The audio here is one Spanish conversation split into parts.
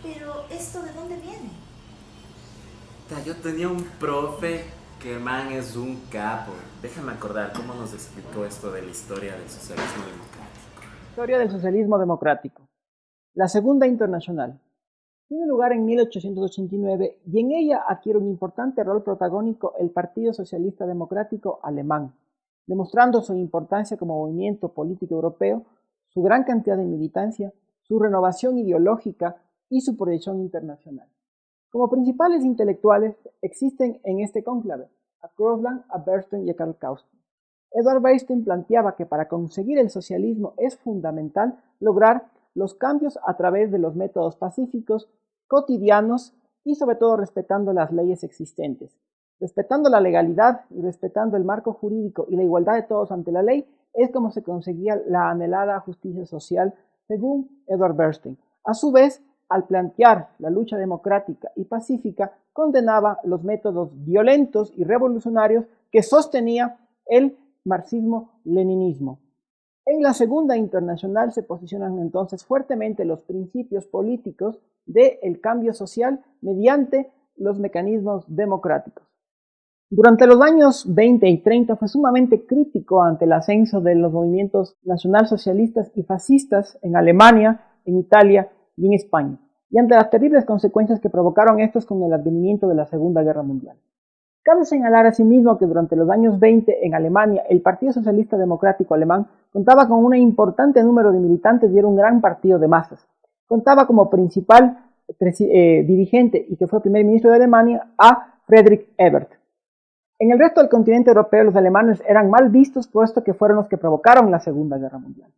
Pero, ¿esto de dónde viene? Yo tenía un profe que man es un capo. Déjame acordar cómo nos explicó esto de la historia del socialismo democrático. Historia del socialismo democrático. La Segunda Internacional. Tiene lugar en 1889 y en ella adquiere un importante rol protagónico el Partido Socialista Democrático Alemán, demostrando su importancia como movimiento político europeo, su gran cantidad de militancia, su renovación ideológica y su proyección internacional. Como principales intelectuales existen en este cónclave a Crosland, a Bernstein y a Karl Kautsky. Edward Bernstein planteaba que para conseguir el socialismo es fundamental lograr los cambios a través de los métodos pacíficos, cotidianos y sobre todo respetando las leyes existentes. Respetando la legalidad y respetando el marco jurídico y la igualdad de todos ante la ley es como se conseguía la anhelada justicia social según Edward Bernstein. A su vez, al plantear la lucha democrática y pacífica, condenaba los métodos violentos y revolucionarios que sostenía el marxismo-leninismo. En la Segunda Internacional se posicionan entonces fuertemente los principios políticos del cambio social mediante los mecanismos democráticos. Durante los años 20 y 30 fue sumamente crítico ante el ascenso de los movimientos nacionalsocialistas y fascistas en Alemania, en Italia y en España, y ante las terribles consecuencias que provocaron estos con el advenimiento de la Segunda Guerra Mundial. Cabe señalar asimismo que durante los años 20 en Alemania el Partido Socialista Democrático Alemán contaba con un importante número de militantes y era un gran partido de masas. Contaba como principal dirigente y que fue primer ministro de Alemania a Friedrich Ebert. En el resto del continente europeo los alemanes eran mal vistos puesto que fueron los que provocaron la Segunda Guerra Mundial.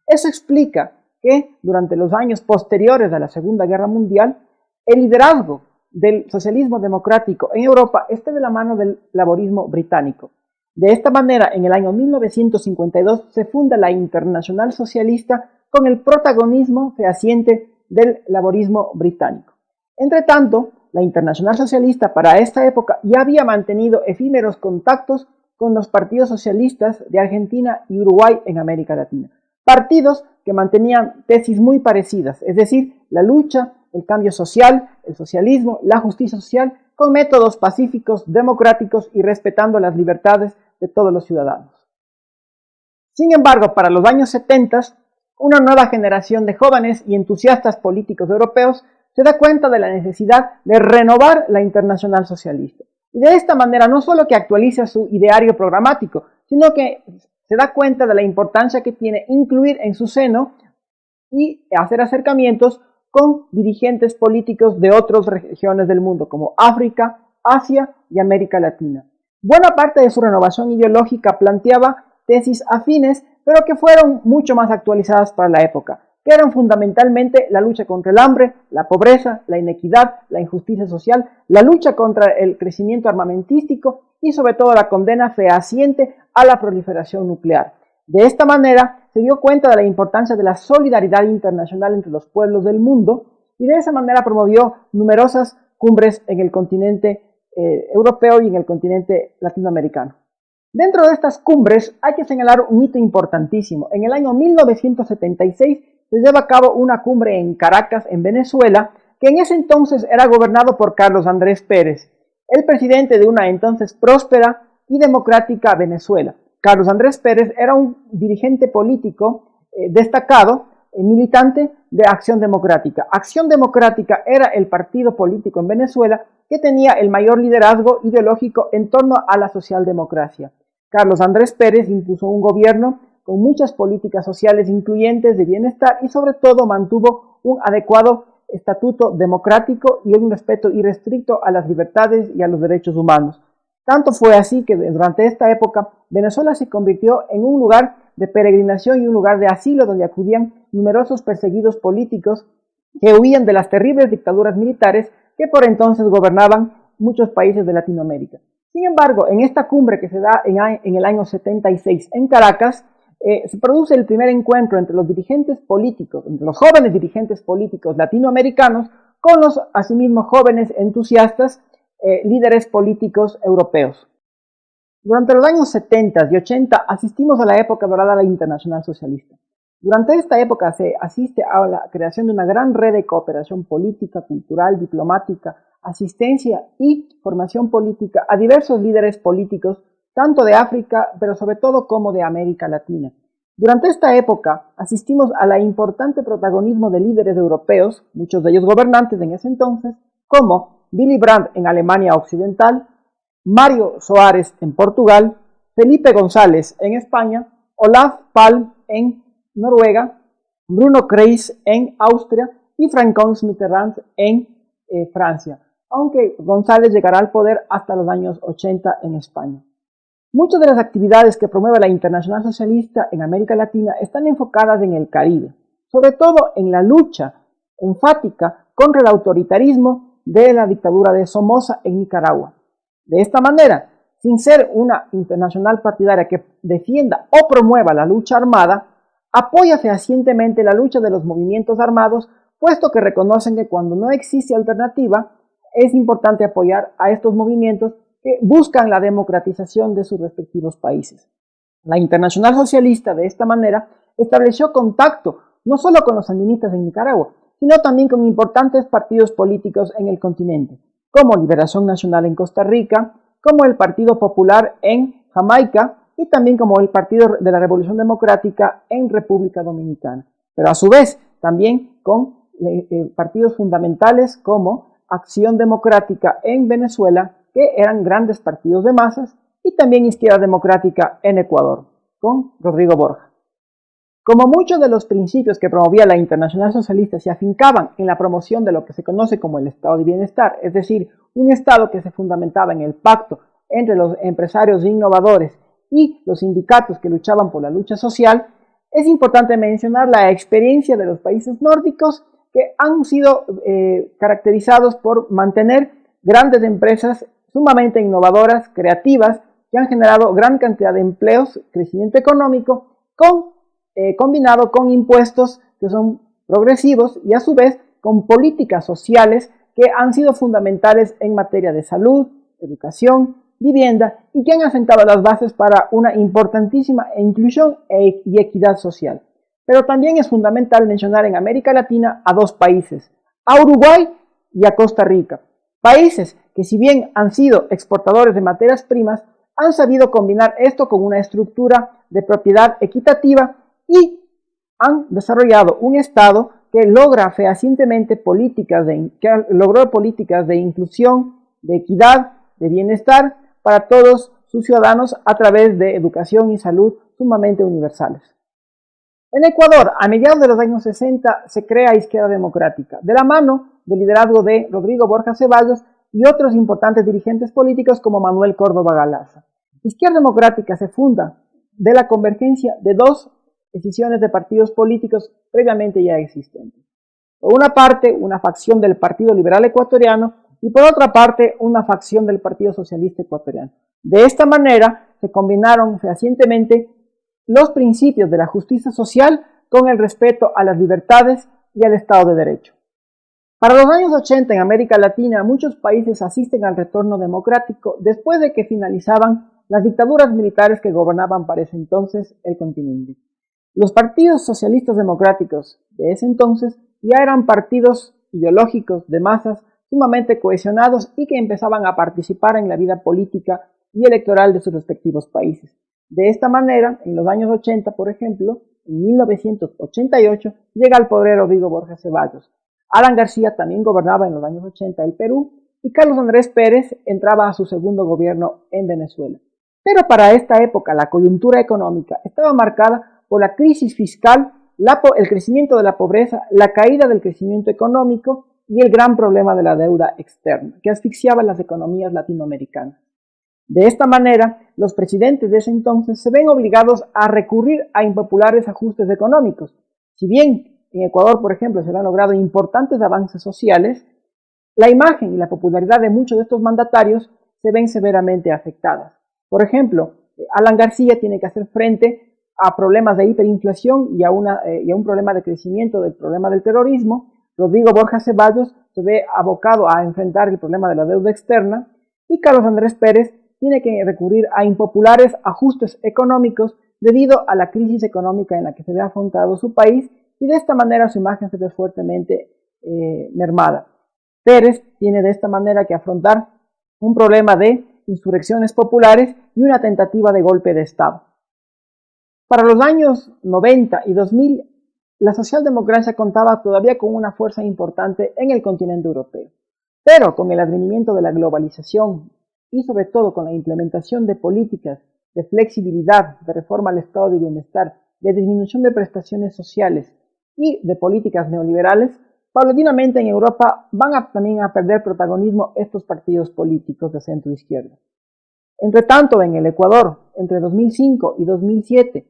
Eso explica que durante los años posteriores a la Segunda Guerra Mundial el liderazgo del socialismo democrático en Europa esté de la mano del laborismo británico. De esta manera, en el año 1952 se funda la Internacional Socialista con el protagonismo fehaciente del laborismo británico. Entre tanto, la Internacional Socialista para esta época ya había mantenido efímeros contactos con los partidos socialistas de Argentina y Uruguay en América Latina. Partidos que mantenían tesis muy parecidas, es decir, la lucha, el cambio social, el socialismo, la justicia social, con métodos pacíficos, democráticos y respetando las libertades de todos los ciudadanos. Sin embargo, para los años 70, una nueva generación de jóvenes y entusiastas políticos europeos se da cuenta de la necesidad de renovar la Internacional Socialista. Y de esta manera no solo que actualiza su ideario programático, sino que se da cuenta de la importancia que tiene incluir en su seno y hacer acercamientos con dirigentes políticos de otras regiones del mundo, como África, Asia y América Latina. Buena parte de su renovación ideológica planteaba tesis afines, pero que fueron mucho más actualizadas para la época, que eran fundamentalmente la lucha contra el hambre, la pobreza, la inequidad, la injusticia social, la lucha contra el crecimiento armamentístico y sobre todo la condena fehaciente a la proliferación nuclear. De esta manera se dio cuenta de la importancia de la solidaridad internacional entre los pueblos del mundo y de esa manera promovió numerosas cumbres en el continente europeo y en el continente latinoamericano. Dentro de estas cumbres hay que señalar un hito importantísimo. En el año 1976 se lleva a cabo una cumbre en Caracas, en Venezuela, que en ese entonces era gobernado por Carlos Andrés Pérez, el presidente de una entonces próspera y democrática Venezuela. Carlos Andrés Pérez era un dirigente político destacado, militante de Acción Democrática. Acción Democrática era el partido político en Venezuela que tenía el mayor liderazgo ideológico en torno a la socialdemocracia. Carlos Andrés Pérez impuso un gobierno con muchas políticas sociales incluyentes de bienestar y sobre todo mantuvo un adecuado estatuto democrático y un respeto irrestricto a las libertades y a los derechos humanos. Tanto fue así que durante esta época Venezuela se convirtió en un lugar de peregrinación y un lugar de asilo donde acudían numerosos perseguidos políticos que huían de las terribles dictaduras militares que por entonces gobernaban muchos países de Latinoamérica. Sin embargo, en esta cumbre que se da en el año 76 en Caracas, se produce el primer encuentro entre los dirigentes políticos, entre los jóvenes dirigentes políticos latinoamericanos con los asimismo jóvenes entusiastas líderes políticos europeos. Durante los años 70 y 80 asistimos a la época dorada de la Internacional Socialista. Durante esta época se asiste a la creación de una gran red de cooperación política, cultural, diplomática, asistencia y formación política a diversos líderes políticos, tanto de África, pero sobre todo como de América Latina. Durante esta época asistimos a la importante protagonismo de líderes europeos, muchos de ellos gobernantes en ese entonces, como Willy Brandt en Alemania Occidental, Mário Soares en Portugal, Felipe González en España, Olaf Palme en Noruega, Bruno Kreis en Austria y François Mitterrand en Francia, aunque González llegará al poder hasta los años 80 en España. Muchas de las actividades que promueve la Internacional Socialista en América Latina están enfocadas en el Caribe, sobre todo en la lucha enfática contra el autoritarismo de la dictadura de Somoza en Nicaragua. De esta manera, sin ser una internacional partidaria que defienda o promueva la lucha armada, apoya fehacientemente la lucha de los movimientos armados, puesto que reconocen que cuando no existe alternativa, es importante apoyar a estos movimientos que buscan la democratización de sus respectivos países. La Internacional Socialista, de esta manera, estableció contacto no solo con los sandinistas en Nicaragua, sino también con importantes partidos políticos en el continente, como Liberación Nacional en Costa Rica, como el Partido Popular en Jamaica y también como el Partido de la Revolución Democrática en República Dominicana. Pero a su vez también con partidos fundamentales como Acción Democrática en Venezuela, que eran grandes partidos de masas, y también Izquierda Democrática en Ecuador, con Rodrigo Borja. Como muchos de los principios que promovía la Internacional Socialista se afincaban en la promoción de lo que se conoce como el Estado de Bienestar, es decir, un Estado que se fundamentaba en el pacto entre los empresarios innovadores y los sindicatos que luchaban por la lucha social, es importante mencionar la experiencia de los países nórdicos que han sido caracterizados por mantener grandes empresas sumamente innovadoras, creativas, que han generado gran cantidad de empleos, crecimiento económico, combinado con impuestos que son progresivos y a su vez con políticas sociales que han sido fundamentales en materia de salud, educación, vivienda y que han asentado las bases para una importantísima inclusión y equidad social. Pero también es fundamental mencionar en América Latina a dos países, a Uruguay y a Costa Rica. Países que si bien han sido exportadores de materias primas, han sabido combinar esto con una estructura de propiedad equitativa y han desarrollado un Estado que logra fehacientemente logró políticas de inclusión, de equidad, de bienestar para todos sus ciudadanos a través de educación y salud sumamente universales. En Ecuador, a mediados de los años 60, se crea Izquierda Democrática, de la mano del liderazgo de Rodrigo Borja Ceballos y otros importantes dirigentes políticos como Manuel Córdoba Galaza. Izquierda Democrática se funda de la convergencia de dos decisiones de partidos políticos previamente ya existentes. Por una parte, una facción del Partido Liberal Ecuatoriano y por otra parte, una facción del Partido Socialista Ecuatoriano. De esta manera, se combinaron fehacientemente los principios de la justicia social con el respeto a las libertades y al Estado de Derecho. Para los años 80 en América Latina, muchos países asisten al retorno democrático después de que finalizaban las dictaduras militares que gobernaban para ese entonces el continente. Los partidos socialistas democráticos de ese entonces ya eran partidos ideológicos de masas sumamente cohesionados y que empezaban a participar en la vida política y electoral de sus respectivos países. De esta manera, en los años 80, por ejemplo, en 1988, llega al poder Rodrigo Borja Ceballos. Alan García también gobernaba en los años 80 el Perú y Carlos Andrés Pérez entraba a su segundo gobierno en Venezuela. Pero para esta época la coyuntura económica estaba marcada por la crisis fiscal, el crecimiento de la pobreza, la caída del crecimiento económico y el gran problema de la deuda externa, que asfixiaba las economías latinoamericanas. De esta manera, los presidentes de ese entonces se ven obligados a recurrir a impopulares ajustes económicos. Si bien en Ecuador, por ejemplo, se han logrado importantes avances sociales, la imagen y la popularidad de muchos de estos mandatarios se ven severamente afectadas. Por ejemplo, Alan García tiene que hacer frente a problemas de hiperinflación y a un problema de crecimiento del problema del terrorismo. Rodrigo Borja Ceballos se ve abocado a enfrentar el problema de la deuda externa y Carlos Andrés Pérez tiene que recurrir a impopulares ajustes económicos debido a la crisis económica en la que se ve afrontado su país y de esta manera su imagen se ve fuertemente mermada. Pérez tiene de esta manera que afrontar un problema de insurrecciones populares y una tentativa de golpe de Estado. Para los años 90 y 2000, la socialdemocracia contaba todavía con una fuerza importante en el continente europeo. Pero con el advenimiento de la globalización y sobre todo con la implementación de políticas de flexibilidad, de reforma al estado de bienestar, de disminución de prestaciones sociales y de políticas neoliberales, paulatinamente en Europa van también a perder protagonismo estos partidos políticos de centro izquierda. Entre tanto, en el Ecuador, entre 2005 y 2007,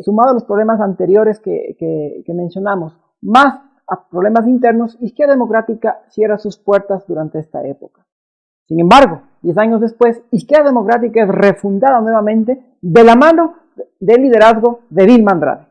sumado a los problemas anteriores que mencionamos, más a problemas internos, Izquierda Democrática cierra sus puertas durante esta época. Sin embargo, 10 años después, Izquierda Democrática es refundada nuevamente de la mano del liderazgo de Dilma Andrade.